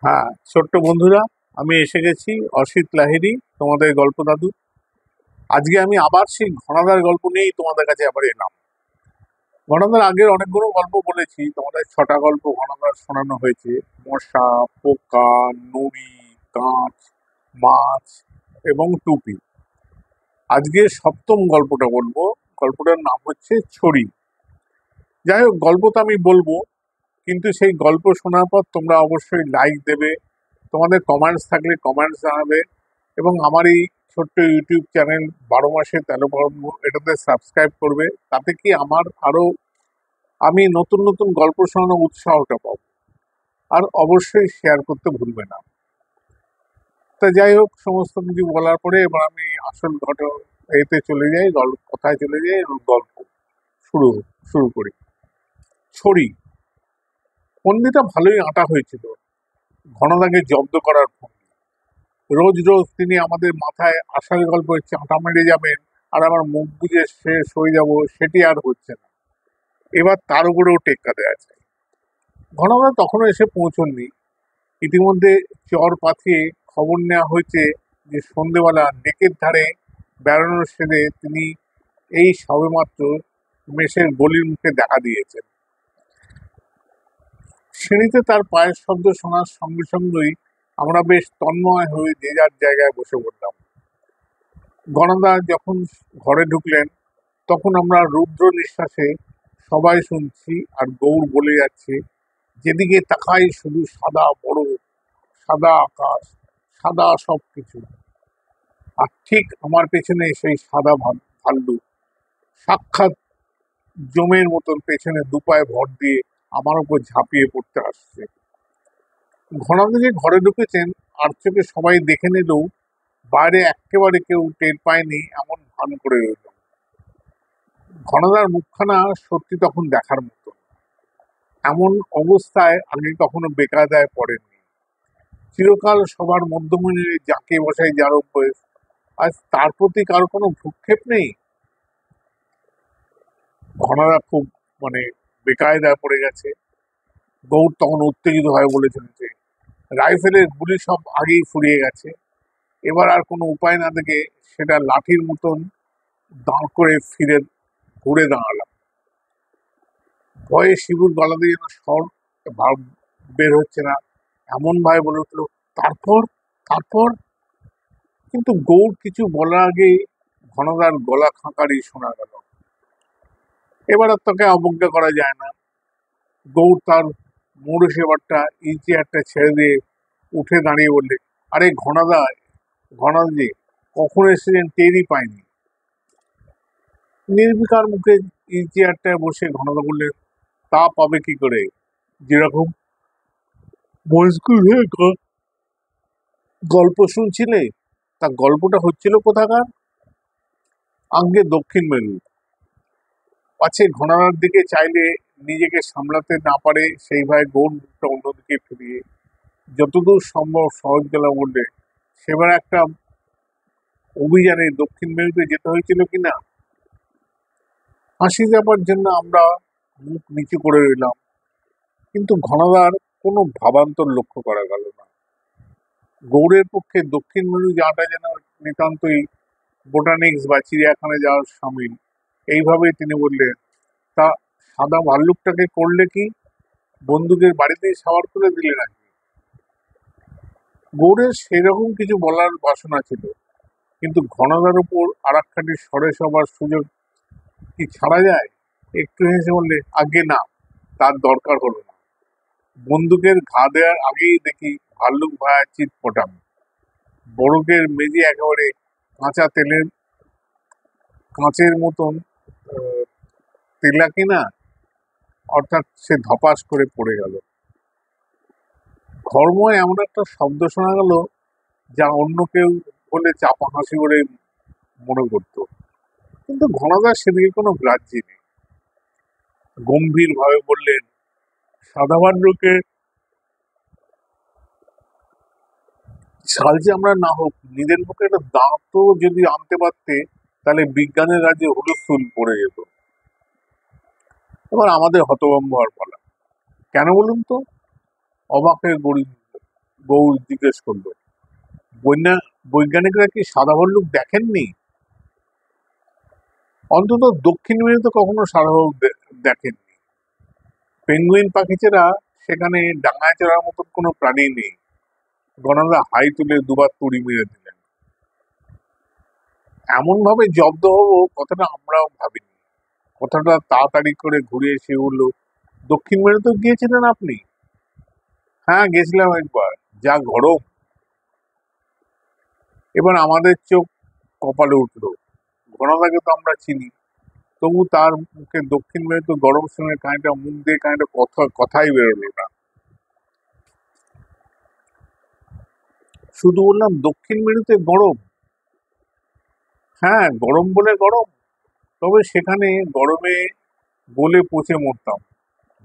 হ্যাঁ, ছোট্ট বন্ধুরা, আমি এসে গেছি অসিত লাহিড়ী, তোমাদের গল্প দাদু। আজকে আমি আবার সেই ঘনাদার গল্প নিয়েই তোমাদের কাছে আবার এলাম। ঘনাদার আগের অনেকগুলো গল্প বলেছি, তোমাদের 6টা গল্প ঘনাদার শোনানো হয়েছে। মশা, পোকা, নুড়ি, কাঁচ, মাছ এবং টুপি। আজকে 7ম গল্পটা বলবো। গল্পটার নাম হচ্ছে ছড়ি। যাই হোক, গল্প তো আমি বলবো, কিন্তু সেই গল্প শোনার পর তোমরা অবশ্যই লাইক দেবে, তোমাদের কমেন্টস থাকলে কমেন্টস জানাবে, এবং আমার এই ছোট্ট ইউটিউব চ্যানেল 12 মাসে 13 পর্ব এটাতে সাবস্ক্রাইব করবে। তাতে কি আমার আরো আমি নতুন নতুন গল্প শোনানোর উৎসাহটা পাবো। আর অবশ্যই শেয়ার করতে ভুলবে না। তা যাই হোক, সমস্ত কিছু বলার পরে এবার আমি আসল এতে চলে যাই, কথায় চলে যাই এবং গল্প শুরু শুরু করি। ছড়ি। ফন্দিটা ভালোই আঁটা হয়েছিল ঘনদাকে জব্দ করার ফন্দি। রোজ রোজ তিনি আমাদের মাথায় আসার গল্পে চাঁটা মেরে যাবেন, আর আমার মুখ বুঝে শেষ হয়ে যাব, সেটি আর হচ্ছে না। এবার তার উপরেও টেক্কা দেওয়া যায়। ঘনদা তখনও এসে পৌঁছননি। ইতিমধ্যে চর পাঠিয়ে খবর নেওয়া হয়েছে যে সন্ধেবেলা নেকের ধারে বেড়ানোর সেরে তিনি এই সবেমাত্র মেষের গলির মুখে দেখা দিয়েছেন। সিঁড়িতে তার পায়ের শব্দ শোনার সঙ্গে সঙ্গেই আমরা বেশ তন্ময় হয়ে যে যার জায়গায় বসে পড়লাম। গণদা যখন ঘরে ঢুকলেন, তখন আমরা রুদ্র নিঃশ্বাসে সবাই শুনছি, আর গৌর বলে যাচ্ছে, যেদিকে তাকাই শুধু সাদা বড়, সাদা আকাশ, সাদা সব কিছু। আর ঠিক আমার পেছনে সেই সাদা ভাল্লুক, সাক্ষাৎ জমের মতন পেছনে দুপায়ে ভর দিয়ে আমার উপর ঝাঁপিয়ে পড়তে আসছে। ঘনদা যে ঘরে ঢুকেছেন আর চোখে সবাই দেখে নিলেও বাইরে একেবারে কেউ টের পায়নি এমন ভান করে রইল। ঘনদার মুখখানা সত্যি তখন দেখার মতো। এমন অবস্থায় আগে কখনো বেকায়দায় পড়েননি। চিরকাল সবার মধ্যমণি যাকে বসাই যার অভ্যেস, আজ তার প্রতি কারো কোনো ভ্রুক্ষেপ নেই। ঘনদা খুব মানে বেকায়দায় পড়ে গেছে। গৌর তখন উত্তেজিত হয়ে বলে চলেছে, রাইফেলের গুলি সব আগেই ফুরিয়ে গেছে। এবার আর কোনো উপায় না দেখে সেটা লাঠির মতন দাঁড় করে ফিরে ঘুরে দাঁড়ালাম। ভয়ে শিবুর গলা দিয়ে যেন স্বর ভাব বের হচ্ছে না, এমন ভাবে বলে উঠলো, তারপর তারপর কিন্তু গৌর কিছু বলার আগে ঘনদার গলা খাঁকারি শোনা গেল। এবার আর তাকে অবজ্ঞা করা যায় না। গৌর তার মোড় সেবারটা চেয়ারটা ছেড়ে দিয়ে উঠে দাঁড়িয়ে বললে, আরে ঘনাদা, ঘনাদা কখন এসেছেন টেরই পাইনি। নির্বিকার মুখে চেয়ারটায় বসে ঘনদা বললেন, তা পাবে কি করে, যেরকম মজগুল হয়ে গল্প শুনছিলে, তা গল্পটা হচ্ছিল কোথাকার? আঙ্গে দক্ষিণ মেরু। পাছে ঘনাদার দিকে চাইলে নিজেকে সামলাতে না পারে, সেই ভাই গৌর মুখটা অন্যদিকে ফিরিয়ে যতদূর সম্ভব সহজ গলা বললে, সেবার একটা অভিযানে দক্ষিণ মেরুতে যেতে হয়েছিল কিনা। হাসি যাবার জন্য আমরা মুখ নিচু করে রইলাম, কিন্তু ঘনাদার কোনো ভাবান্তর লক্ষ্য করা গেল না। গৌড়ের পক্ষে দক্ষিণ মেরু যাওয়াটা যেন নিতান্তই বোটানিক্স বা চিড়িয়াখানায় যাওয়ার সামিল। এইভাবেই তিনি বললেন, তা সাদা ভাল্লুকটাকে করলে কি, বন্দুকের বাড়িতেই সাবার করে দিলে নাকি? গৌড়ের সেরকম কিছু বলার বাসনা ছিল, কিন্তু ঘনদার উপর আর একখানি সরে সবার সুযোগ কি ছাড়া যায়? একটু হেসে বললে, আগে না, তার দরকার হলো না। বন্দুকের ঘা দেওয়ার আগেই দেখি ভাল্লুক ভায়া চিৎ পটাম। বরফের মেঝে একেবারে কাঁচা তেলের কাঁচের মতন তেলা কিনা, অর্থাৎ সে ধপাস করে পড়ে গেল। ঘরময় এমন একটা শব্দ শোনা গেল, যা অন্য কেউ বলে চাপা হাসি করে মনে করত, কিন্তু ঘনদার সেদিকে কোনো গ্রাহ্যই নেই। গম্ভীর ভাবে বললেন, সাদা ভাল্লুকে সাহায্যে আমরা না হোক, নিজের পক্ষে একটা দাঁতও যদি আনতে পারতে, তাহলে বিজ্ঞানের রাজ্যে হুলস্থুল পড়ে যেত। এবার আমাদের হতভম্ব হওয়ার পালা। কেন বলুন তো? অবাক হয়ে বউ জিজ্ঞেস করলো, বৈজ্ঞানিকরা কি সাদা ভল্লুক দেখেননি? অন্তত দক্ষিণ মেরুতে কখনো সাদা ভল্লুক দেখেননি। পেঙ্গুইন পাখিচেরা সেখানে ডাঙায় চড়ার মতন কোনো প্রাণী নেই। গণদা হাই তুলে দুবার তুড়ি মেরে দিলেন। এমন ভাবে জব্দ হবো কথাটা আমরাও ভাবিনি। কথাটা তাড়াতাড়ি করে ঘুরে এসে বললো, দক্ষিণ মেরুতে গিয়েছিলেন আপনি? হ্যাঁ, গেছিলাম একবার। যা গরম! এবার আমাদের চোখ কপালে উঠলো। ঘনদাকে তো আমরা চিনি, তবু তার মুখে দক্ষিণ মেরুতে গরম শুনে কাঁটা মুখ দিয়ে কাঁটা কথাই বেরোলো না। শুধু বললাম, দক্ষিণ মেরুতে গরম? হ্যাঁ, গরম বলে গরম, তবে সেখানে গরমে গলে পচে মরতাম।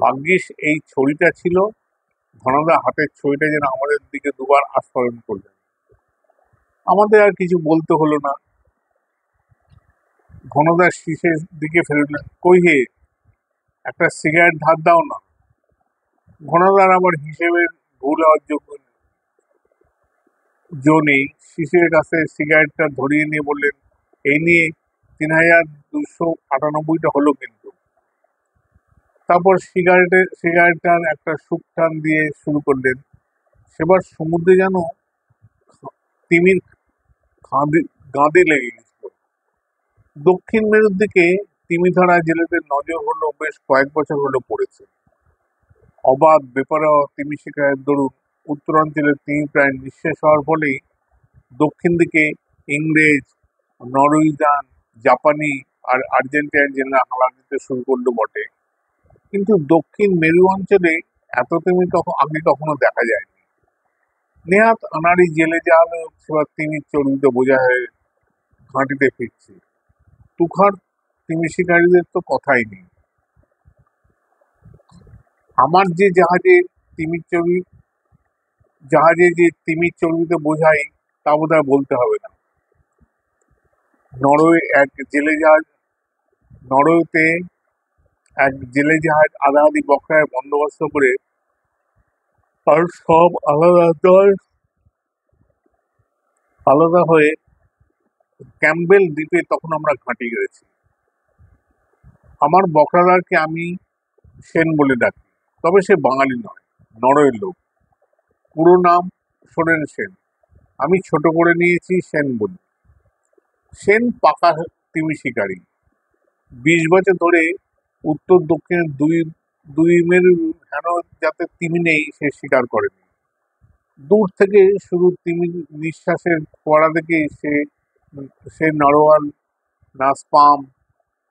ভাগ্যিস এই ছড়িটা ছিল। ঘনদা হাতের ছড়িটা যেন আমাদের দিকে দুবার আস্ফালন করলেন। আমাদের আর কিছু বলতে হলো না। ঘনদার শীষের দিকে ফেরলেন, কই হে, একটা সিগারেট ধার দাও না। ঘনদার আবার হিসেবের ভুল হওয়ার নেই। শিশির কাছে সিগারেটটা ধরিয়ে নিয়ে বললেন, এই নিয়ে ৩,২৯৮টা হলো কিন্তু। তারপর সিগারেটটার একটা সুখ টান দিয়ে শুরু করলেন, সেবার সমুদ্রে যেন তিমির গাঁদে লেগে গেছিল। দক্ষিণ মেরুর দিকে তিমি ধরা জেলেদের নজর হলো বেশ কয়েক বছর হলো পড়েছে। অবাধ বেপরোয়া তিমি শিকারের দরুন উত্তরাঞ্চলের তিমি প্রায় নিঃশেষ হওয়ার ফলেই দক্ষিণ দিকে ইংরেজ, নরওয়েজিয়ান, জাপানি আর আর্জেন্টাইন জেলেরা হানা দিতে শুরু করলো বটে, কিন্তু দক্ষিণ মেরু অঞ্চলে এত তিমি আগে কখনো দেখা যায়নি। নেহাত আনাড়ি জেলে জাহাজে সেবার তিমির চর্বিতে বোঝা হয়ে ঘাঁটিতে ফিরছে। তুখার তিমি শিকারীদের তো কথাই নেই। আমার যে জাহাজে যে তিমির চর্বিতে বোঝাই তা বোধহয় বলতে হবে না। নরওয়েতে এক জেলে জাহাজ আধাআধি বখরায় বন্দোবস্ত করে, আর সব আলাদা হয়ে ক্যাম্পবেল দ্বীপে তখন আমরা ঘাঁটি গেড়েছি। আমার বখরাদারকে আমি সেন বলে ডাকি, তবে সে বাঙালি নয়, নরওয়ের লোক। পুরো নাম সোরেন সেন, আমি ছোট করে নিয়েছি সেন বলি। সেন পাকা তিমি শিকারী। ২০ বছর ধরে উত্তর দক্ষিণে দুই দুই মেরু হেন যাতে তিমি নেই সে শিকার করেনি। দূর থেকে শুধু তিমির নিঃশ্বাসের ফোয়ারা দেখে সে নারোয়াল, না স্পাম,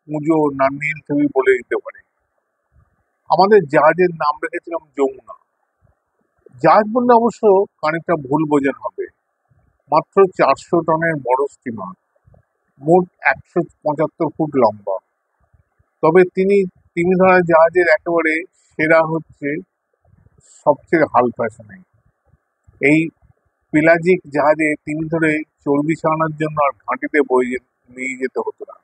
পুজো, না নীল তিমি বলে দিতে পারে। আমাদের জাহাজের নাম রেখেছিলাম যমুনা। জাহাজ বললে অবশ্য খানিকটা ভুল বোঝানো হবে। মাত্র ৪০০ টনের বড় স্টিমার, মোট ১৭৫ লম্বা। তবে তিমি ধরা জাহাজের একেবারে সেরা হচ্ছে সবচেয়ে হাল ফ্যাশনে। এই পেলাজিক জাহাজে তিমি ধরে চর্বি ছাড়ানোর জন্য আর ঘাঁটিতে বয়ে নিয়ে যেতে হতো না।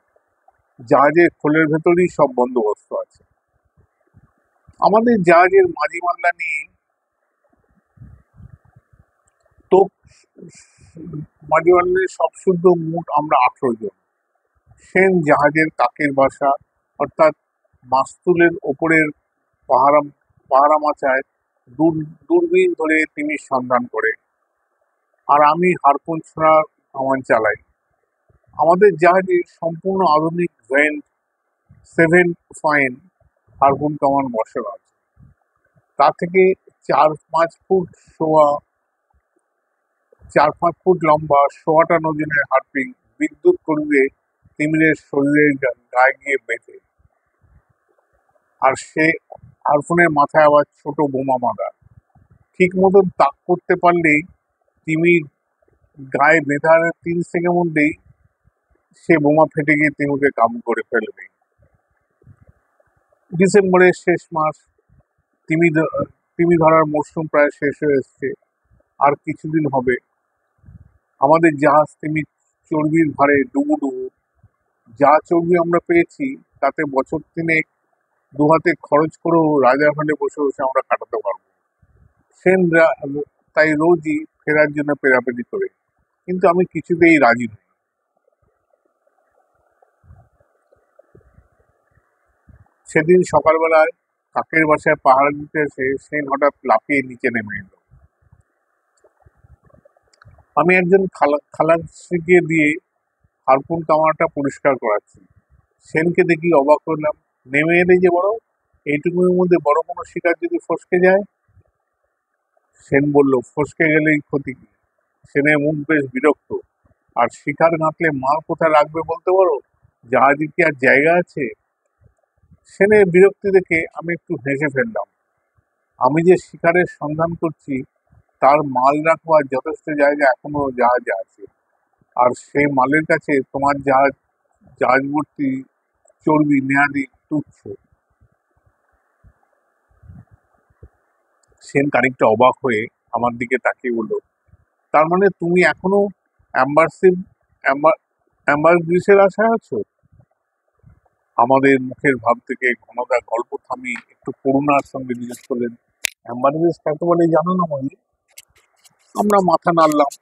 জাহাজের খোলের ভেতরেই সব বন্দোবস্ত আছে। আমাদের জাহাজের মাঝি মাল্লা নিয়ে তোপ মাঝি মাল্লার সব শুদ্ধ মোট আমরা ১৮ জন। সেন জাহাজের কাকের বাসা অর্থাৎ মাস্তুলের ওপরের পাহারা মাচায় দূরবীন ধরে তিমির সন্ধান করে, আর আমি হারপুন ছোঁড়া কামান চালাই। আমাদের জাহাজে সম্পূর্ণ আধুনিক সেভেন ফাইন হারপুন কামান বসানো আছে। তা থেকে ৪-৫ ফুট লম্বা ১৬ ওজনের হারপিন বিদ্যুৎ করবে তিমিরের শরীরের গায়ে গিয়ে বেঁধে, আর সে হারপুনের মাথায় আবার ছোট বোমা বাঁধা। ঠিক মতন তাক করতে পারলেই তিমির গায়ে বেঁধার ৩ সেকেন্ডের মধ্যেই সে বোমা ফেটে গিয়ে তিমিকে কাবু করে ফেলবে। ডিসেম্বরের শেষ মাস, তিমি ধরার মরশুম প্রায় শেষ হয়ে এসছে। আর কিছুদিন হবে আমাদের জাহাজ তিমির চর্বির ভারে ডুবুডুবু। যা চর্বি আমরা পেয়েছি তাতে বছর ৩ দুহাতে খরচ করেও রাজার হাটে বসে বসে আমরা কাটাতে পারবো। তাই রোজই ফেরার জন্য পেরাপেরি করে, কিন্তু আমি কিছুতেই রাজি নই। সেদিন সকালবেলায় কাকের বাসায় পাহারা দিতে এসে সেন হঠাৎ লাফিয়ে নিচে নেমে এলো। আমি একজন খালাসিকে দিয়ে হারপুন কামারটা পরিষ্কার করাচ্ছি। সেনকে দেখি অবাক হলাম, নেমে এলেই যে বড়, এইটুকুর মধ্যে বড় কোনো শিকার যদি ফসকে যায়। সেন বলল, ফসকে গেলেই ক্ষতি কি? সেনের মুখ বেশ বিরক্ত। আর শিকার গাঁথলে মাল কোথায় রাখবে বলতে পারো? জাহাজে কি আর জায়গা আছে? সেনের বিরক্তি দেখে আমি একটু হেসে ফেললাম। আমি যে শিকারের সন্ধান করছি তার মাল রাখবার যথেষ্ট জায়গা এখনো জাহাজে আছে, আর সেই মালের কাছে তোমার জাহাজ ভর্তি চর্বি নেয়াদি তুচ্ছ। সেন খানিকটা অবাক হয়ে আমার দিকে তাকিয়ে বলল, তার মানে তুমি এখনো অ্যাম্বারশিপ অ্যাম্বারগ্রিসের আশায় আছো? আমাদের মুখের ভাব থেকে ঘনদা গল্প থামিয়ে একটু করুণার সঙ্গে জিজ্ঞেস করলেন, অ্যাম্বারগ্রিস কাকে বলে জানো না মনি? আমরা মাথা নাড়লাম।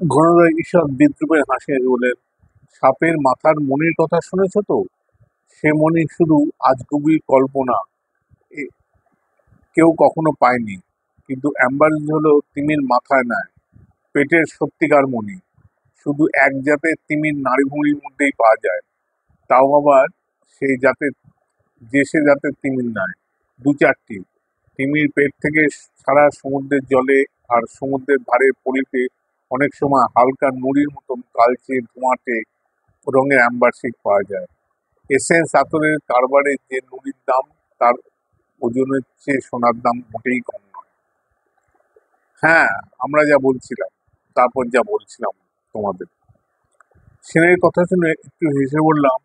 ঘনদা ঈষৎ বিদ্রুপে হাসে বলেন, সাপের মাথার মনির কথা শুনেছ তো? সে মনি শুধু আজগুবি কল্পনা, এ- কেউ কখনো পায়নি। কিন্তু অ্যাম্বারগ্রিস হলো তিমির মাথায় নয়, পেটের সত্যিকার মনি। শুধু এক জাতের তিমির নাড়িভুঁড়ির মধ্যেই পাওয়া যায়, তাও আবার সেই জাতের সে জাতের তিমির নয়, দু চারটি। তিমির পেট থেকে সারা সমুদ্রের জলে আর সমুদ্রের ধারে পলিতে অনেক সময় হালকা নুড়ির মতন কালচে ধোঁয়াটে রঙের অ্যাম্বারশিক পাওয়া যায়। এসেন্স আতরের কারবারে যে নুড়ির দাম, তার ওজনের চেয়ে সোনার দাম মোটেই কম নয়। হ্যাঁ, আমরা যা বলছিলাম, তারপর যা বলছিলাম তোমাদের। সেনের কথা শুনে একটু হেসে বললাম,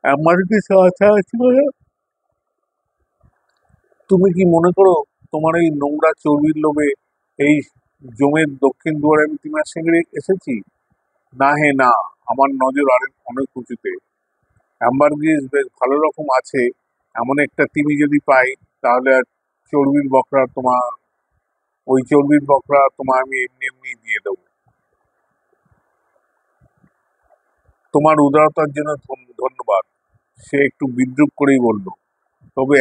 আমার কিছু আশা আছে বলে? তুমি কি মনে করো তোমার এই নোংরা চর্বির লোভে এই জমের দক্ষিণ দুয়ারে আমি তিমির সঙ্গে এসেছি? না হে না, আমার নজর অনেক উঁচুতে। অ্যাম্বারগ্রিস বেশ ভালো রকম আছে, এমন একটা তিমি যদি পাই, তাহলে আর চর্বির বকরা তোমার ওই চর্বির বকরা তোমার আমি এমনি এমনি দিয়ে দেবো। তোমার উদারতার জন্য ধন্যবাদ। সে একটু বিদ্রুপ করেই বলল, তবে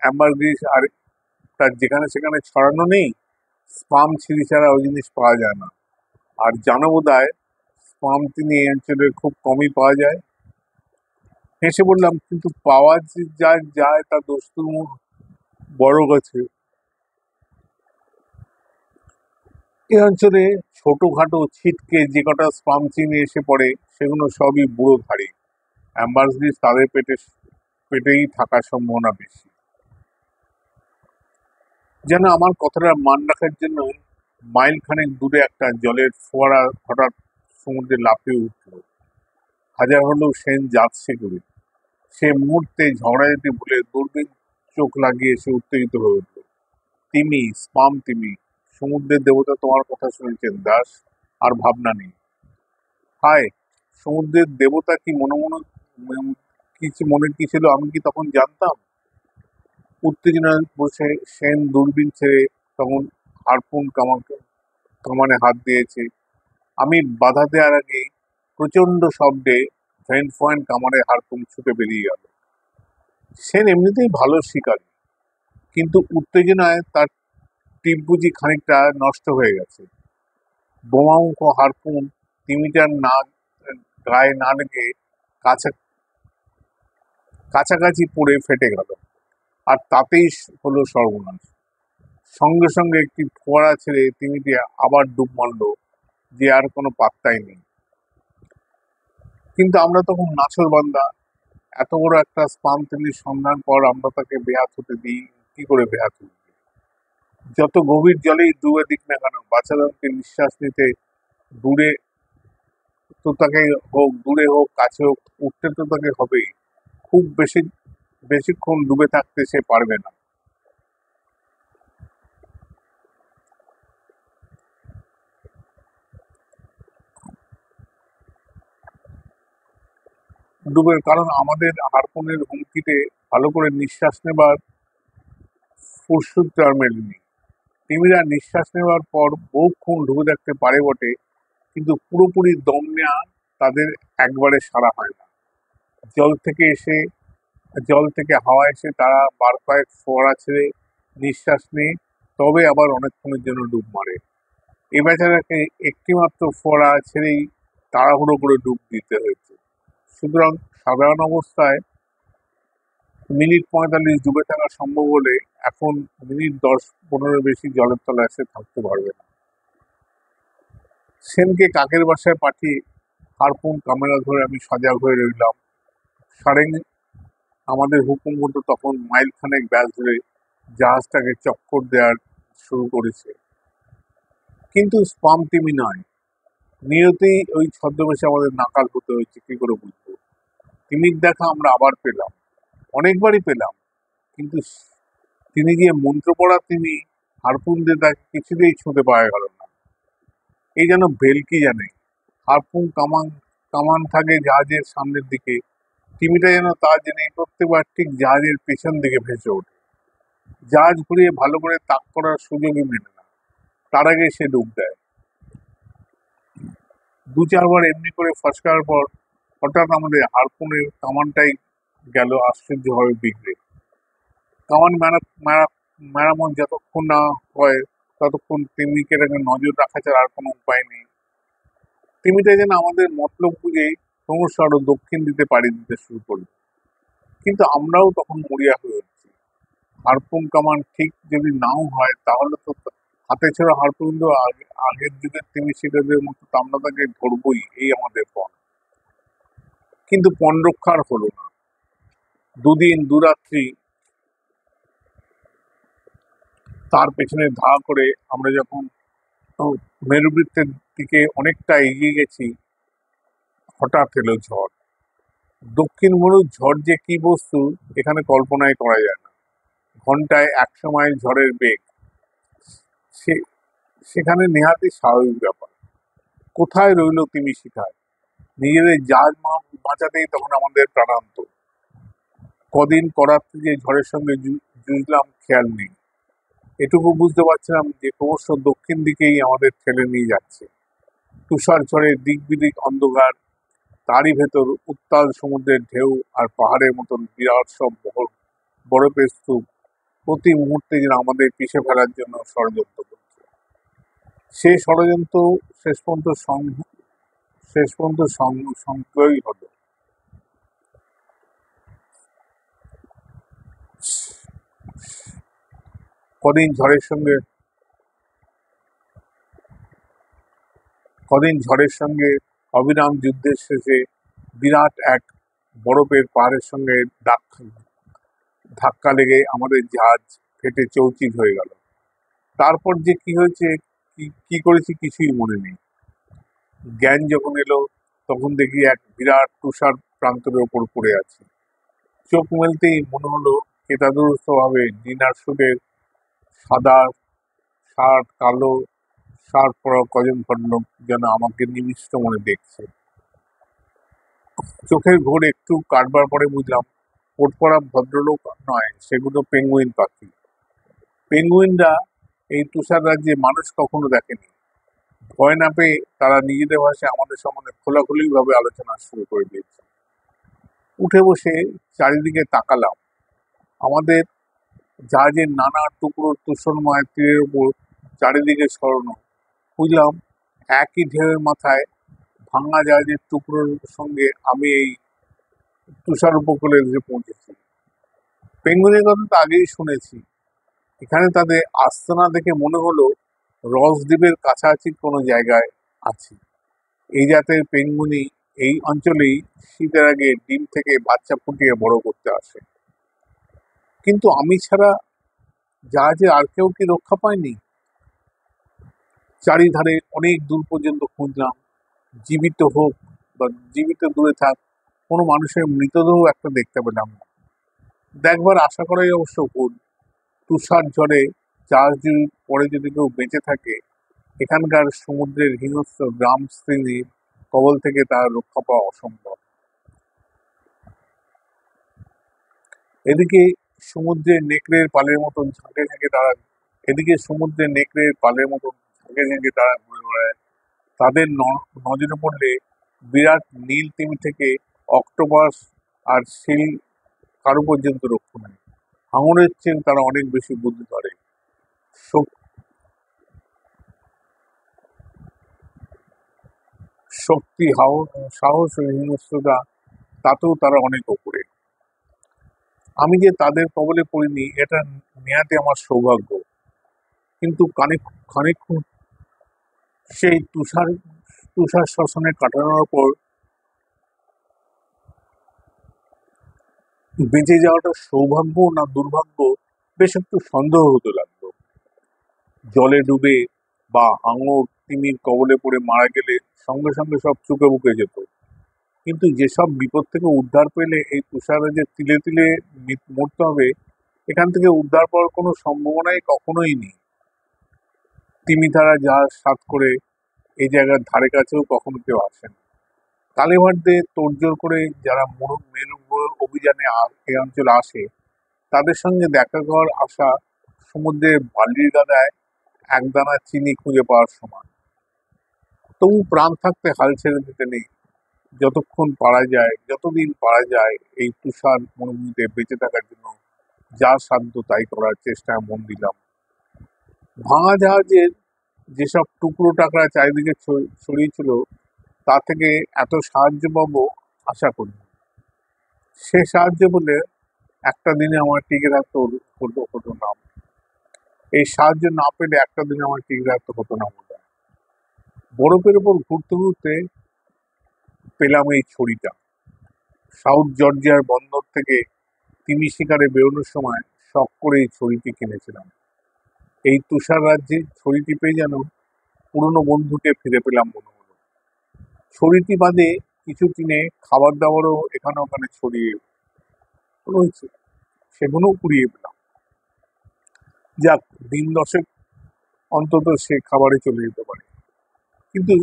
অ্যাম্বারগ্রিস আর তার যেখানে সেখানে ছড়ানো নেই। স্পাম ছিঁড়ি ছাড়া ওই জিনিস পাওয়া যায় না। আর জানো বোধহয় স্পাম তিনি এই অঞ্চলে খুব কমই পাওয়া যায়। হেসে বললাম, কিন্তু পাওয়া যা যায় তা দস্তুর বড় গাছে। এই অঞ্চলে ছোটখাটো ছিটকে যে কটা স্পাম চিনি এসে পড়ে, সেগুলো সবই বুড়ো ধাড়ি। অ্যাম্বারগ্রিস তাদের পেটেই থাকার সম্ভাবনা বেশি। যেন আমার কথাটা মান রাখার জন্য মাইল খানেক দূরে একটা জলের ফোয়ারা হঠাৎ সমুদ্রে লাফিয়ে উঠল। হাজার হলেও সেন যাচ্ছে করে। সে মুহূর্তে ঝগড়া যেতে ভুলে দূরবীন চোখ লাগিয়ে সে উত্তেজিত হয়ে উঠল। তিমি, স্পাম তিমি, সমুদ্রের দেবতা তোমার কথা শুনেছেন দাস, আর ভাবনা নেই। হায়, সমুদ্রের দেবতা কি মনে কি ছিল আমি কি তখন জানতাম? উত্তেজনায় বসে সেন দূরবীন ছেড়ে তখন হারপুন কামানে হাত দিয়েছে। আমি বাধা দেওয়ার আগেই প্রচন্ড শব্দে ফ্রেন্ড পয়েন্ট কামারে হারপুন ছুটে বেরিয়ে গেল। সেন এমনিতেই ভালো শিকারী, কিন্তু উত্তেজনায় তার টিপ বুঝি খানিকটা নষ্ট হয়ে গেছে। বোমামুখ হারপুন তিমিটার গায়ে না লেগে কাছা কাছাকাছি পড়ে ফেটে গেল, আর তাতেই হলো সর্বনাশ। সঙ্গে সঙ্গে একটি ফোয়ারা ছেড়ে তিমিটি আবার ডুব মারল, যে আর কোনো পাত্তাই নেই। কিন্তু আমরা তখন নাছোড়বান্দা। এত বড় একটা স্পাম তিমির সন্ধান পর আমরা তাকে বেহাত হতে দিই? কি করে বেহাত হই? যত গভীর জলেই ডুবে দিক না কেন, বাচ্চাদেরকে নিঃশ্বাস নিতে দূরে তো তাকে হোক, দূরে হোক, কাছে হোক, উঠতে তো তাকে হবেই। খুব বেশিক্ষণ ডুবে থাকতে সে পারবে না। ডুবের কারণ আমাদের হারপুনের হুমকিতে ভালো করে নিঃশ্বাস নেবার ফুরসুত আর মেলেনি। তিমিরা নিঃশ্বাস নেওয়ার পর বহুক্ষণ ডুবে থাকতে পারে বটে, কিন্তু পুরোপুরি দম নেওয়া তাদের একবারে সারা হয় না। জল থেকে এসে জল থেকে হাওয়া এসে তারা বার কয়েক ফোয়ারা ছেড়ে নিঃশ্বাস নিয়ে তবে আবার অনেকক্ষণের জন্য ডুব মারে। এ বেচারাকে একটিমাত্র ফোয়ারা ছেড়েই তাড়াহুড়ো করে ডুব দিতে হয়েছে। সুতরাং সাধারণ অবস্থায় মিনিট ৪৫ ডুবে থাকা সম্ভব হলে এখন মিনিট ১০-১৫ বেশি জলের তলায় সে থাকতে পারবে না। সেনকে কাকের বাসায় পাঠিয়ে হারপুন ক্যামেরা ধরে আমি সজাগ হয়ে রইলাম। সারেং আমাদের হুকুম মতো তখন মাইলখানেক ব্যাস ধরে জাহাজটাকে চক্কর দেওয়ার শুরু করেছে। কিন্তু স্পাম তিমি নয়, নিয়তেই ওই ছদ্মবেশে আমাদের নাকাল হতে হয়েছে, কি করে বুঝবো। তিমির দেখা আমরা আবার পেলাম, অনেকবারই পেলাম, কিন্তু তিনি গিয়ে মন্ত্র পড়া তিনি হারপুন দিয়ে তাকে কিছুতেই ছুঁতে পাওয়া গেল না। এই যেন ভেলকি জানে, হারপুন কামান থাকে জাহাজের সামনের দিকে, তিমিটা যেন তা জেনে প্রত্যেকবার ঠিক জাহাজের পেছন দিকে ভেসে ওঠে। জাহাজ ঘুরিয়ে ভালো করে তাক করার সুযোগই মেলে না, তার আগে সে ডুব দেয়। ২-৪ বার এমনি করে ফসকার পর হঠাৎ আমাদের হারপুনের কামানটাই গেল আশ্চর্যভাবে বিগড়ে। কামান মেরামত যতক্ষণ না হয় ততক্ষণ তিমিকে নজর রাখা ছাড়া আর কোনো উপায় নেই। তিমিটা যেন আমাদের মতলব বুঝেই ক্রমশ আরো দক্ষিণ দিতে পাড়ি দিতে শুরু করল। কিন্তু আমরাও তখন মরিয়া হয়ে উঠছি। হারপুন কামান ঠিক যদি নাও হয় তাহলে তো হাতে ছেড়া হারপুন তো আগের যুগের তিমি শিকারদের মতো আমরা তাকে ধরবই, এই আমাদের পণ। কিন্তু পণ রক্ষার হলো না। ২ দিন ২ রাত্রি তার পেছনে ধা করে আমরা যখন মেরুবৃত্তের দিকে অনেকটা এগিয়ে গেছি, হঠাৎ এলো ঝড়। দক্ষিণ মরুর ঝড় যে কি বস্তু এখানে কল্পনাই করা যায় না। ঘন্টায় ১০০ মাইল ঝড়ের বেগ, সেখানে নেহাতই স্বাভাবিক ব্যাপার। কোথায় রইল তিমি শিকার, নিজেদের জাহাজ বাঁচাতেই তখন আমাদের প্রাণান্ত। কদিন করাত্রি যে ঝড়ের সঙ্গে জুঝলাম খেয়াল নেই। এটুকু বুঝতে পারছিলাম যে ক্রমশ দক্ষিণ দিকেই আমাদের ঠেলে নিয়ে যাচ্ছে। তুষার ঝড়ে দিক বিদিক অন্ধকার, তারই ভেতর উত্তাল সমুদ্রের ঢেউ আর পাহাড়ের মতন বিরাট সব বরফের স্তূপ প্রতি মুহূর্তে যেন আমাদের পিষে ফেলার জন্য ষড়যন্ত্র করছে। সেই ষড়যন্ত্র শেষ পর্যন্ত সংশয়ই হলো। কদিন ঝড়ের সঙ্গে অবিরাম যুদ্ধের শেষে বিরাট এক বরফের পাহাড়ের সঙ্গে ধাক্কা লেগে আমাদের জাহাজ ফেটে চৌচির হয়ে গেল। তারপর যে কি হয়েছে, কি করেছি কিছুই মনে নেই। জ্ঞান যখন এলো তখন দেখি এক বিরাট তুষার প্রান্তরের ওপর পড়ে আছে। চোখ মেলতেই মনে হলো কেতাদুরস্ত ভাবে ডিনার স্যুটের সাদা শার্ট, কালো শার্ট পরা কজন ভদ্রলোক যেন আমাকে নিবিষ্ট মনে দেখছে। চোখের ঘোর একটু কাটবার পরে বুঝলাম কোট পরা ভদ্রলোক নয়, সেগুলো পেঙ্গুইন পাখি। পেঙ্গুইনরা এই তুষার রাজ্যে মানুষ কখনো দেখেনি। ভয় না পেয়ে তারা নিজেদের ভাষায় আমাদের সম্বন্ধে খোলাখুলি ভাবে আলোচনা শুরু করে দিয়েছে। উঠে বসে চারিদিকে তাকালাম। আমাদের জাহাজের নানা টুকরোর তুষারময় তীরের উপর চারিদিকে ছড়ানো। বুঝলাম একই ঢেউয়ের মাথায় ভাঙা জাহাজের টুকরোর সঙ্গে আমি এই তুষার উপকূলে এসে পৌঁছেছি। পেঙ্গুইনের কথা তো আগেই শুনেছি। এখানে তাদের আস্তানা দেখে মনে হলো রসদ্বীপের কাছাকাছি কোনো জায়গায় আছি। এই জাতের পেঙ্গুইনই এই অঞ্চলেই শীতের আগে ডিম থেকে বাচ্চা ফুটিয়ে বড় করতে আসে। কিন্তু আমি ছাড়া জাহাজে আর কেউ কি রক্ষা পায়নি? চারিধারে অনেক দূর পর্যন্ত খুঁজলাম, জীবিত হোক বা জীবিত দূরে থাক, কোনো মানুষের মৃতদেহ একটা দেখতে পেলাম না। দেখবার আশা করাই অবশ্য ভুল। তুষার ঝড়ে জাহাজ পরে যদি কেউ বেঁচে থাকে, এখানকার সমুদ্রের হিংস্র গ্রাম স্ত্রীর কবল থেকে তার রক্ষা পাওয়া অসম্ভব। এদিকে সমুদ্রের নেকড়ের পালের মতন ঝাঁকে ঝাঁকে তারা এদিকে সমুদ্রের নেকড়ের পালের মতন ঝাঁকে ঝাঁকে তারা ঘুরে বেড়ায়। তাদের নজরে পড়লে বিরাট নীল তিমি থেকে অক্টোপাস আর সিল কারো পর্যন্ত রক্ষে নেই। হাঙরের চেয়ে তারা অনেক বেশি বুদ্ধি ধরে। শক্তি, সাহস ও হিংস্রতা তাতেও তারা অনেক ওপরে। আমি যে তাদের কবলে পড়িনি এটা নেয়াতে আমার সৌভাগ্য। কিন্তু খানিকক্ষণ সেই তুষার শ্মশানে কাটানোর পর বেঁচে যাওয়াটা সৌভাগ্য না দুর্ভাগ্য বেশ একটু সন্দেহ হতে লাগলো। জলে ডুবে বা হাঙর তিমির কবলে পড়ে মারা গেলে সঙ্গে সঙ্গে সব চুকে বুকে যেত, কিন্তু যেসব বিপদ থেকে উদ্ধার পেলে এই তুষারে যে তিলে তিলে মরতে হবে, এখান থেকে উদ্ধার পাওয়ার কোনো সম্ভাবনাই কখনোই নেই। তিমি তারা জাহাজ সাত করে এই জায়গার ধারে কাছেও কখনো কেউ আসেন। কালীঘাটে তোড়জোড় করে যারা মেরু অভিযানে এই অঞ্চলে আসে, তাদের সঙ্গে দেখা করার আশা সমুদ্রের বালির গাদায় একদানা চিনি খুঁজে পাওয়ার সমান। তবু প্রাণ থাকতে হাল ছেড়ে দিতে নেই। যতদিন পারা যায় এই তুষার মরুভূমিতে বেঁচে থাকার জন্য যা সাধ্য তাই করার চেষ্টায় মন দিলাম। ভাঙা জাহাজের যেসব টুকরো টাকরা চারিদিকে ছড়িয়েছিল, তা থেকে এত সাহায্য পাবো আশা করিনি। সে সাহায্য বলে একটা দিনে আমার টিকে থাকতে হতো না। এই সাহায্য না পেলে একটা দিনে আমার টিকে থাকতে হতো না বোধ হয়। বরফের উপর ঘুরতে ঘুরতে পেলাম এই ছড়িটা। সাউথ জর্জিয়ার বন্দর থেকে তিমি শিকারে বেরোনোর সময় শখ করে এই ছড়িটি কিনেছিলাম। এই তুষার রাজ্যে ছড়িটি পেয়ে যেন পুরনো বন্ধুকে ফিরে পেলাম মনে হলো। ছড়িটি বাদে কিছু কিনে খাবার দাবারও এখানে ওখানে ছড়িয়ে রয়েছে, সেগুলোও কুড়িয়ে পেলাম। যাক, দিন দশেক অন্তত সে খাবারে চলে যেতে পারে। কিন্তু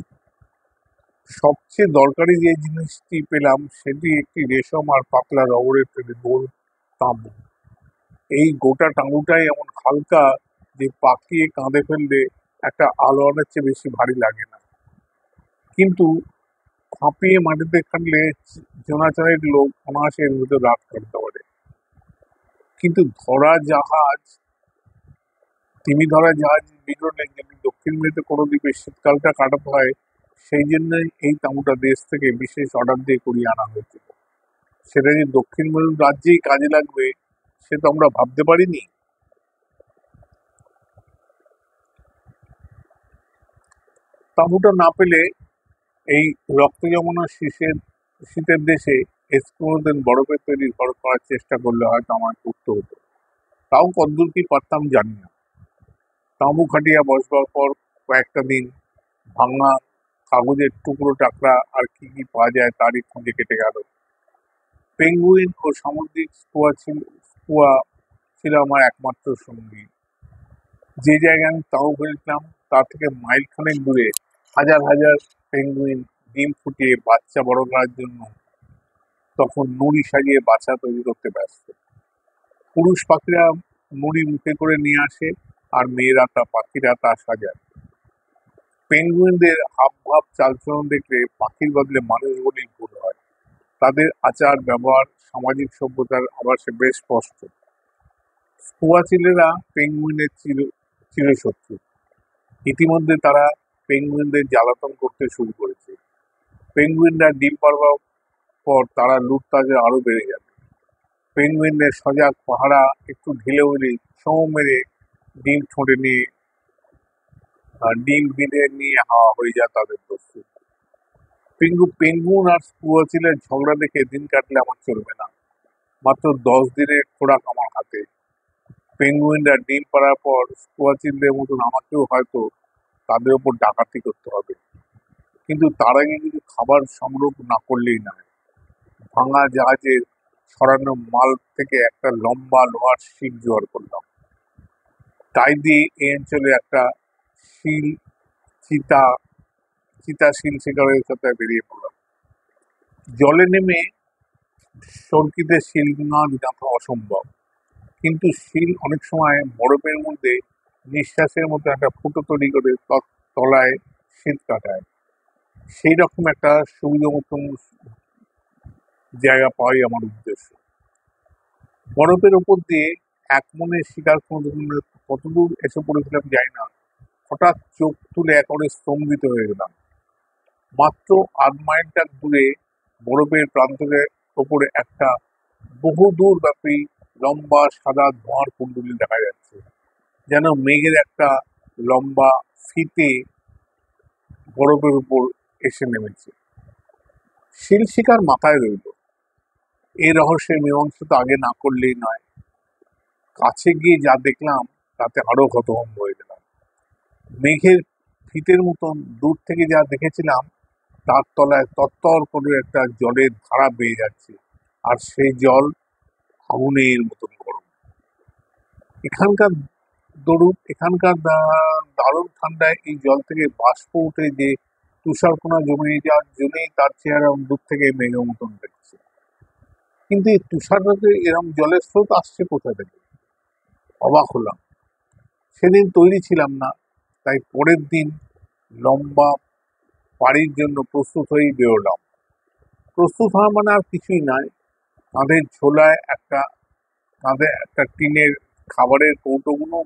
সবচেয়ে দরকারি যে জিনিসটি পেলাম সেটি একটি রেশম আর পাতলা রবরের তৈরি গোল তাঁবু। এই গোটা তাঁবুটাই এমন হালকা যে পাকিয়ে কাঁধে ফেললে একটা আলোয়ানের চেয়ে বেশি ভারী লাগে না, কিন্তু ফাঁপিয়ে মাটিতে খাটলে জোনাচারের লোক অনায়াসে এর ভিতর রাত কাটতে পারে। কিন্তু ধরা জাহাজ বিগ্রহে যদি দক্ষিণ মেরুতে কোনো দ্বীপে শীতকালটা কাটাতে হয়, সেই জন্যই এই তাঁবুটা দেশ থেকে বিশেষ অর্ডার দিয়ে করিয়ে আনা হয়েছিল। সেটা যে দক্ষিণ মেরুর রাজ্যেই কাজে লাগবে সে তো আমরা ভাবতে পারিনি। তাঁবুটা না পেলে এই রক্ত জমানো শীতের দেশে এস্কিমোদের বরফের তৈরি ঘর করার চেষ্টা করলে হয়তো আমার করতে হতো। তাও কতদূর কি পারতাম জানি না। তাঁবু খাটিয়া বসবার পর কয়েকটা দিন ভাঙা কাগজের টুকরো টাকরা আর কি কি পাওয়া যায় তারই খুঁজে কেটে গেল। পেঙ্গুইন ও সামুদ্রিক স্কুয়া ছিল আমার একমাত্র সঙ্গী। যে জায়গায় আমি তাঁবু ফেলেছিলাম তা থেকে মাইল খানেক দূরে হাজার হাজার পেঙ্গুইন ডিম ফুটিয়ে বাচ্চা বড় করার জন্য তখন নুড়ি সাজিয়ে বাচ্চা তৈরি করতে ব্যস্ত। পুরুষ পাখিরা নুড়ি মুখে করে নিয়ে আসে আর পাখিরা তা সাজায়। পেঙ্গুইনদের হাবভাব চালচলন দেখলে পাখির বদলে মানুষ বলেই ভুল হয়। তাদের আচার ব্যবহার সামাজিক সভ্যতার আভাসে বেশ স্পষ্ট। স্কুয়া চিলেরা পেঙ্গুইনের চিরশত্রু। ইতিমধ্যে তারা পেঙ্গুইনদের জ্বালাতন করতে শুরু করেছে। পেঙ্গুইনরা ডিম পাড়বার পর তারা লুটতাজে আরো বেড়ে যাবে। পেঙ্গুইনদের সজাগ পাহারা একটু ঢিলে হলেই ছোঁ মেরে ডিম ঠোঁটে নিয়ে ডিম বিঁধে নিয়ে হাওয়া হয়ে যায় তাদের দস্যু। পেঙ্গুইন আর স্কুয়া চিলের ঝগড়া দেখে দিন কাটলে আমার চলবে না। মাত্র 10 দিনের খোরাক আমার হাতে। পেঙ্গুইনরা ডিম পাড়ার পর স্কুয়া চিলদের মতন আমাকেও হয়তো তাদের ওপর ডাকাতি করতে হবে, কিন্তু তার আগে কিছু খাবার সংগ্রহ না করলেই নয়। ভাঙা জাহাজের ছড়ানো মাল থেকে একটা লম্বা লোহার শিক জোগাড় করলাম। তাই দিয়ে এই অঞ্চলে একটা শিল চিতা শিল শিকারের সাথে বেরিয়ে পড়লাম। জলে নেমে সরকিতে শিল না গাঁথা অসম্ভব, কিন্তু শিল অনেক সময় বরফের মধ্যে নিঃশ্বাসের মতো একটা ফুটো তৈরি করে তলায় শীত কাটায়। সেই রকম একটা সুবিধা মতন জায়গা পাওয়াই আমার উদ্দেশ্য। বরফের ওপর দিয়ে এক মনে শিকার কতদূর এসে পড়েছিলাম জানি না, হঠাৎ চোখ তুলে একেবারে স্তম্ভিত হয়ে গেলাম। মাত্র ৮ মাইল দূরে বরফের প্রান্তরের ওপরে একটা বহুদূর ব্যাপী লম্বা সাদা ধোঁয়ার কুণ্ডলী দেখা যাচ্ছে, যেন মেঘের একটা লম্বা ফিতে বরফের উপর এসে নেমেছে। শিল শিকার মাথায় রইল, এই রহস্যের মীমাংসা তো আগে না করলেই নয়। কাছে গিয়ে যা দেখলাম তাতে আরো হতভম্ব হয়ে গেলাম। মেঘের ফিতের মতন দূর থেকে যা দেখেছিলাম তার তলায় তত্তর করে একটা জলের ধারা বেয়ে যাচ্ছে, আর সেই জল আগুনের মতন গরম। এখানকার দারুণ ঠান্ডায় এই জল থেকে বাষ্প উঠে যে তুষারকণা জমে যাওয়ার জন্যই তার চেহারা দূর থেকে মেঘের মতন দেখছে। কিন্তু এই তুষারপাতে এরকম জলের স্রোত আসছে কোথা থেকে? অবাক হলাম। সেদিন তৈরি ছিলাম না, তাই পরের দিন লম্বা পাড়ির জন্য প্রস্তুত হয়েই বেরোলাম। প্রস্তুত হওয়া মানে আর কিছুই নয়, কাঁধে একটা টিনের খাবারের কৌটোগুলো,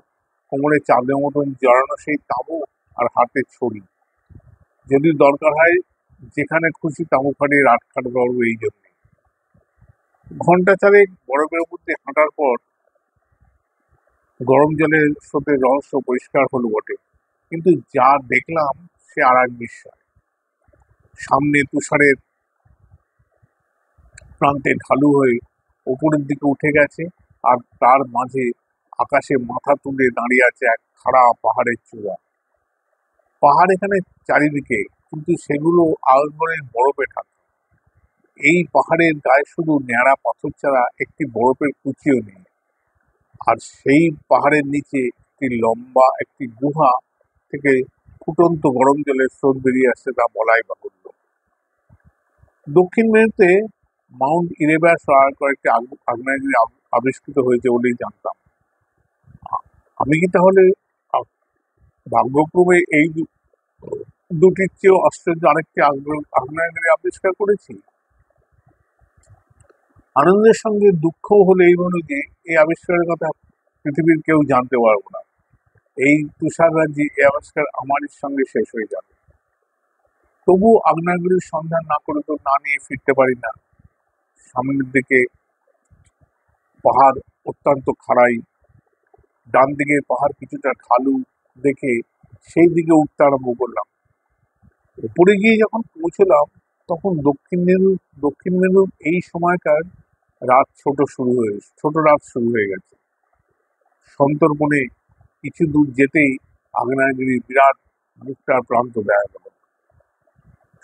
কোমরে চাঁদের মতন জড়ানো সেই তাঁবু, আর হাতে ছড়ি। যদি দরকার হয় যেখানে খুশি তাঁবু খাটিয়ে রাত কাটাতে পারবো এই জন্য। ঘন্টা চারেক বরফের উপর দিয়ে হাঁটার পর গরম জলের স্রোতের রহস্য পরিষ্কার হলো বটে, কিন্তু যা দেখলাম সে আর এক বিস্ময়। সামনে তুষারের প্রান্তে ঢালু হয়ে উপরের দিকে উঠে গেছে, আর তার মাঝে আকাশে মাথা তুলে দাঁড়িয়ে আছে এক খাড়া পাহাড়ের চূড়া। পাহাড় এখানে চারিদিকে, কিন্তু সেগুলো আলমোড়ের বরফে ঢাকা। এই পাহাড়ের গায়ে শুধু ন্যাড়া পাথর ছাড়া একটি বরফের কুচিও নেই। আর সেই পাহাড়ের নিচে লম্বা একটি গুহা থেকে ফুটন্ত গরম জলের স্রোত বেরিয়ে আসছে, তা বলাই বাহুল্য। দক্ষিণ মেরুতে মাউন্ট ইরেবাস আর কয়েকটি আগ্নেয়গিরি আবিষ্কৃত হয়েছে বলেই জানতাম। আমি কি তাহলে ভাগ্যক্রমে এই দুটির চেয়েও আশ্চর্য আরেকটি আগ্নেয়গিরি আবিষ্কার করেছি? আনন্দের সঙ্গে দুঃখও হলে এই মনে যে এই আবিষ্কারের কথা পৃথিবীর কেউ জানতে পারবো না। এই তুষার রাজ্যে এই আবিষ্কার আমারই সঙ্গে শেষ হয়ে যাবে। তবু আগ্নেয়গিরির সন্ধান না করে তো না নিয়ে ফিরতে পারি না। সামনের দিকে পাহাড় অত্যন্ত খাড়াই, ডান দিকে পাহাড় কিছুটা ঢালু দেখে সেই দিকে উঠতে আরম্ভ করলাম। উপরে গিয়ে যখন পৌঁছলাম তখন দক্ষিণ মেরুর এই সময়কার ছোট রাত শুরু হয়ে গেছে। সন্তর্পণে কিছু দূর যেতেই আগ্নেয়গিরির বিরাট মুখটার প্রান্ত দেখা গেল।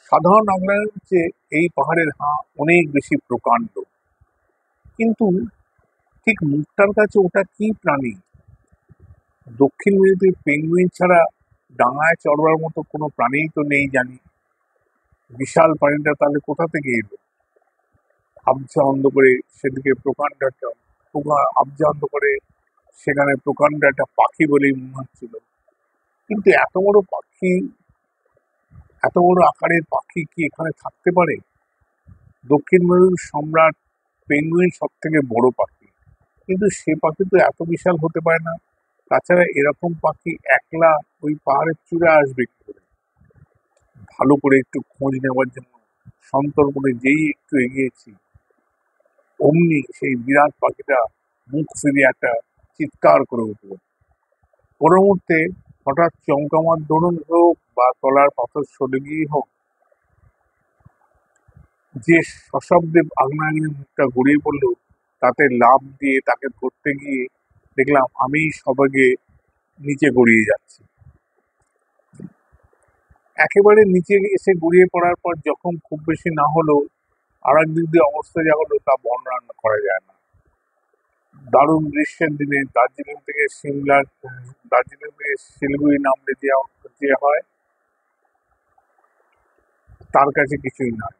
সাধারণ আগ্নেয়গিরির চেয়ে এই পাহাড়ের হাঁ অনেক বেশি প্রকাণ্ড, কিন্তু ঠিক মুখটার কাছে ওটা কি প্রাণী? দক্ষিণ মেরুতে পেঙ্গুইন ছাড়া ডাঙায় চড়বার মতো কোনো প্রাণীই তো নেই জানি। বিশাল প্রাণীটা তাহলে কোথা থেকে এলো? আবছা অন্ধ করে সেদিকে সেখানে প্রকাণ্ড একটা পাখি বলেই মনে হচ্ছিল। কিন্তু এত বড় আকারের পাখি কি এখানে থাকতে পারে? দক্ষিণ মেরুর সম্রাট পেঙ্গুইন সব থেকে বড় পাখি, কিন্তু সে পাখি তো এত বিশাল হতে পারে না। তাছাড়া এরকম পাখি একলা ওই পাহাড়ের চূড়ে আসবে কি করে? ভালো করে একটু খোঁজ নেওয়ার জন্য সন্তর্পণে যেই একটু এগিয়েছি, অমনি সেই বিরাট পাখিটা মুখ ফিরিয়ে একটা চিৎকার করে উঠল। কোনো মুহূর্তে হঠাৎ চমকামার দরুন হোক বা তলার পাথর সরে গিয়ে হোক, যে সশব্দে আগ্নেয়গিরির মুখটা গড়িয়ে পড়ল, তাতে লাফ দিয়ে তাকে ধরতে গিয়ে দেখলাম আমি সবেগে নিচে গড়িয়ে যাচ্ছি। একেবারে নিচে এসে গড়িয়ে পড়ার পর যখন খুব বেশি না হলেও আর এক দিক দিয়ে অবস্থা যা হলো তা বর্ণনা করা যায় না। দারুণ গ্রীষ্মের দিনে দার্জিলিং থেকে শিলিগুড়ি নামলে যে হয়, তার কাছে কিছুই নয়।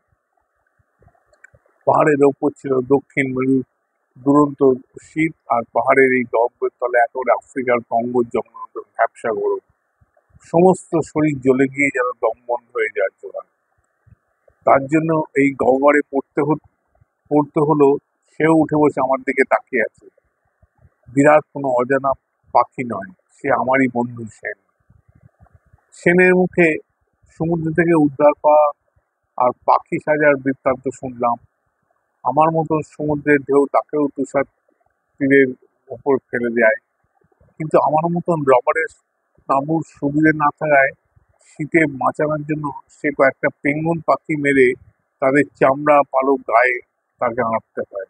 পাহাড়ের ওপর ছিল দক্ষিণ মেরু দুরন্ত শীত, আর পাহাড়ের এই গহ্বরের তলে একেবারে আফ্রিকার কঙ্গোর জঙ্গলের মতো ভ্যাপসা গরম। সমস্ত শরীর জ্বলে গিয়ে যেন দম বন্ধ হয়ে যায় জোড়া। তার জন্য এই গহ্বরে পড়তে হলো। সেও উঠে বসে আমার দিকে তাকিয়ে আছে। বিরাট কোনো অজানা পাখি নয়, সে আমারই বন্ধু সেন। সেনের মুখে সমুদ্র থেকে উদ্ধার পাওয়া আর পাখি সাজার বৃত্তান্ত শুনলাম। আমার মতো সমুদ্রের ঢেউ তাকেও তুষার তীরের উপর ফেলে দেয়, কিন্তু আমার মতন রবারের তাঁবুর সুবিধে না থাকায় শীতে বাঁচানোর জন্য সে কয়েকটা পেঙ্গুন পাখি মেরে তাদের চামড়া পালক গায়ে তাকে আঁটতে হয়।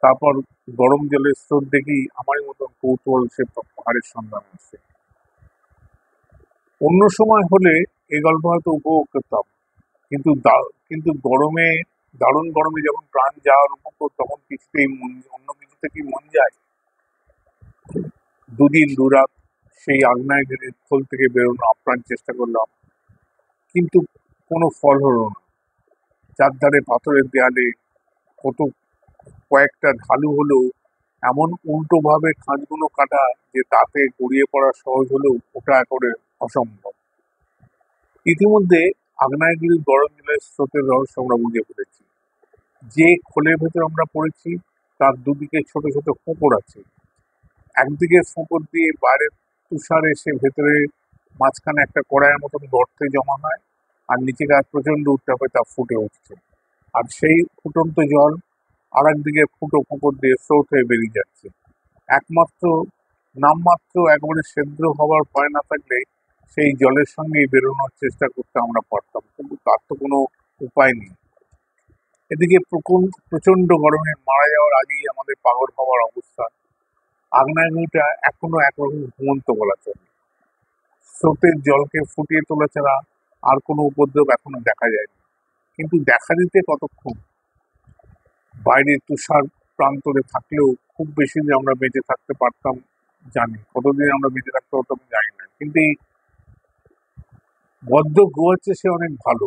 তারপর গরম জলের স্রোত দেখেই আমারই মতন কৌতূহল সে পাহাড়ের সন্ধান আসে। অন্য সময় হলে এই গল্প হয়তো উপভোগ করতাম, কিন্তু গরমে, দারুণ গরমে যখন প্রাণ যাওয়ার উপর, তখন কিছুতেই অন্য কিছুতে কি মন যায়? দুদিন দুরাত সেই আগ্নেয়গিরির খোল থেকে বেরোনো আপ্রাণ চেষ্টা করলাম, কিন্তু কোনো ফল হলো না। চারধারে পাথরের দেয়ালে কত কয়েকটা ঢালু হলেও এমন উল্টো ভাবে খাঁজগুলো কাটা যে তাতে গড়িয়ে পড়া সহজ হলেও ওটা একেবারে অসম্ভব। ইতিমধ্যে আগ্নেয়গিরির গরম জলের স্রোতের রহস্য আমরা বুঝে ফেলেছি। যে খোলের ভেতর আমরা পড়েছি তার দুদিকে ছোট ছোট ফোঁকর আছে। একদিকে ফোঁকর দিয়ে বাইরের তুষার এসে ভেতরে মাঝখানে একটা কড়াইয়ের মতন গর্তে জমা হয়, আর নিচে গায়ে প্রচন্ড উত্তাপে তা ফুটে উঠছে। আর সেই ফুটন্ত জল আর একদিকে ফুটো ফোঁকর দিয়ে স্রোত হয়ে বেরিয়ে যাচ্ছে। একমাত্র নামমাত্র একেবারে সেদ্ধ হওয়ার ভয় না থাকলে সেই জলের সঙ্গেই বেরোনোর চেষ্টা করতে আমরা পারতাম, কিন্তু তার তো কোনো উপায় নেই। এদিকে প্রচন্ড গরমে মারা যাওয়ার আগেই আমাদের পাগল হওয়ার অবস্থা। আগ্নেয়গিরিটা এখনো একরকম ঘুমন্ত বলা চলে। স্রোতের জলকে ফুটিয়ে তোলা ছাড়া আর কোনো উপদ্রব এখনো দেখা যায়নি, কিন্তু দেখা দিতে কতক্ষণ? বাইরে তুষার প্রান্তরে থাকলেও খুব বেশি দিন আমরা বেঁচে থাকতে পারতাম জানি, কতদিন আমরা বেঁচে থাকতে পারতাম জানি না, কিন্তু এই বদ্ধ গুহার চেয়ে সে অনেক ভালো।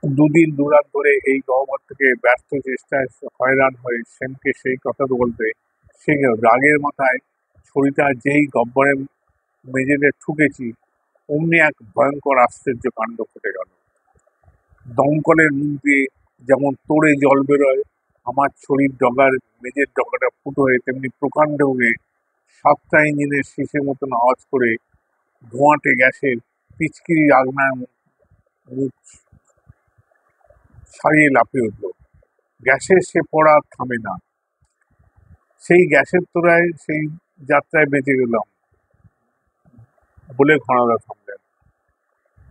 দুদিন দুরাত ধরে এই গহ্বর থেকে ব্যর্থ চেষ্টায় হয়রান হয়ে সেনকে সেই কথা বলতে সে রাগের মাথায় ছড়িটা যেই গহ্বরের মেঝেতে ঠুকেছি, অমনি এক ভয়ঙ্কর আশ্চর্য কাণ্ড ঘটে গেল। দমকলের মুখ দিয়ে যেমন তোড়ে জল বেরোয়, আমার ছড়ির ডগার মেঝের ডগাটা ফুটো হয়ে তেমনি প্রকাণ্ড হয়ে 7টা ইঞ্জিনের শীষের মতন আওয়াজ করে ধোঁয়াটে গ্যাসের পিচকিরি আগ্নেয় মুখ ছাড়িয়ে লাফিয়ে উঠল। গ্যাসের সে পড়া থামে না। সেই গ্যাসের তোড়ায় সেই যাত্রায় বেঁচে গেলাম বলে ঘনাদা থামলেন।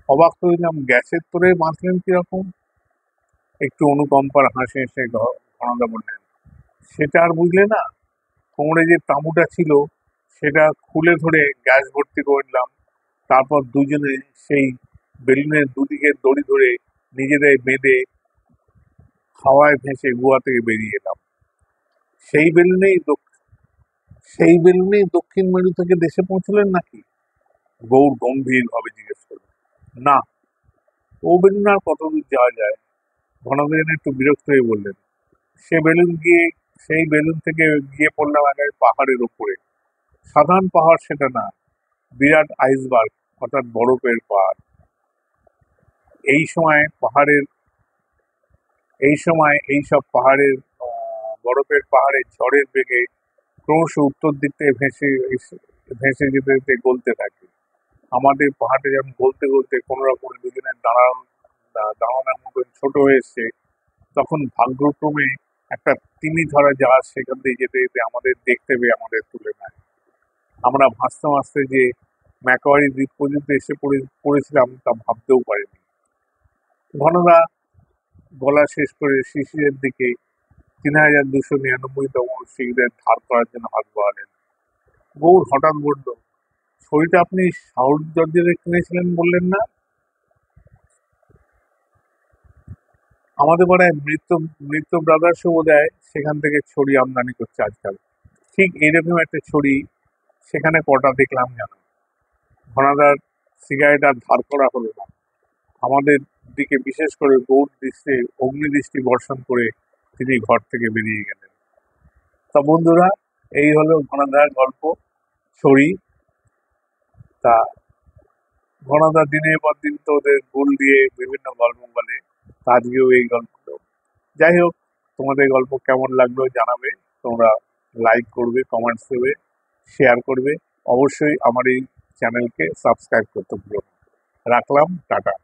অবাক হইলাম, গ্যাসের তোড়ে বাঁচলেন কিরকম? একটু অনুকম্পার হাসি হেসে ঘনাদা বললেন, সেটা আর বুঝলে না? কোমরে যে তাঁবুটা ছিল সেটা খুলে ধরে গ্যাস ভর্তি করলাম, তারপর দুজনে সেই বেলুনের দুদিকে দড়ি ধরে নিজেদের বেঁধে হাওয়ায় ভেসে গুহা থেকে বেরিয়ে এলাম। সেই বেলুনেই সেই বেলুনেই দক্ষিণ মেরু থেকে দেশে পৌঁছলেন নাকি? গৌর গম্ভীর ভাবে জিজ্ঞেস করলেন। না, ও বেলুন আর কত দূর যাওয়া যায়? ঘনদা যেন একটু বিরক্ত হয়ে বললেন। সেই বেলুন থেকে গিয়ে পড়লাম একেবারে পাহাড়ের উপরে। সাধারণ পাহাড় সেটা না, বিরাট আইসবার্গ, অর্থাৎ বরফের পাহাড়। এই সময় পাহাড়ের এইসব পাহাড়ের বরফের পাহাড়ের ঝড়ের বেগে ক্রমশ উত্তর দিক থেকে ভেসে যেতে যেতে গলতে থাকে। আমাদের পাহাড়ে যেমন গলতে গলতে কোনো রকম দুজনের দাঁড়ানোর মতন ছোট হয়ে এসছে, তখন ভাগ্যক্রমে একটা তিমি ধরা জাহাজ সেখান দিয়ে যেতে যেতে আমাদের দেখতে পেয়ে আমাদের তুলে নেয়। আমরা ভাসতে ভাসতে যে ম্যাকোয়ারি দ্বীপ পর্যন্ত এসে পড়েছিলাম তা ভাবতেও পারিনি। ঘনদা গলা শেষ করে শিশিরের দিকে 3299তম সিগারেট ধার করার জন্য হাত বাড়ালেন। গৌর হঠাৎ বলল, ছড়িটা আপনি সাউথ জর্জিয়াতে কিনেছিলেন বললেন না? আমাদের পাড়ায় মৃত্য ব্রাদার্সও বোধহয় সেখান থেকে ছড়ি আমদানি করছে আজকাল। ঠিক এইরকম একটা ছড়ি সেখানে কটা দেখলাম জানো? ঘনাদার সিগারেট আর ধার করা হলো না। আমাদের দিকে বিশেষ করে গৌর দৃষ্টি অগ্নিদৃষ্টি বর্ষণ করে তিনি ঘর থেকে বেরিয়ে গেলেন। তা বন্ধুরা, এই হলো ঘনাদার গল্প ছড়ি। তা ঘনাদা দিনের পর দিন তো ওদের গুল দিয়ে বিভিন্ন গল্প বলে, তা আজকেও এই গল্প। যাই হোক, তোমাদের গল্প কেমন লাগলো জানাবে। তোমরা লাইক করবে, কমেন্টস দেবে, শেয়ার করবে। অবশ্যই আমার এই চ্যানেলকে সাবস্ক্রাইব করতে ভুলো না। রাখলাম, টাটা।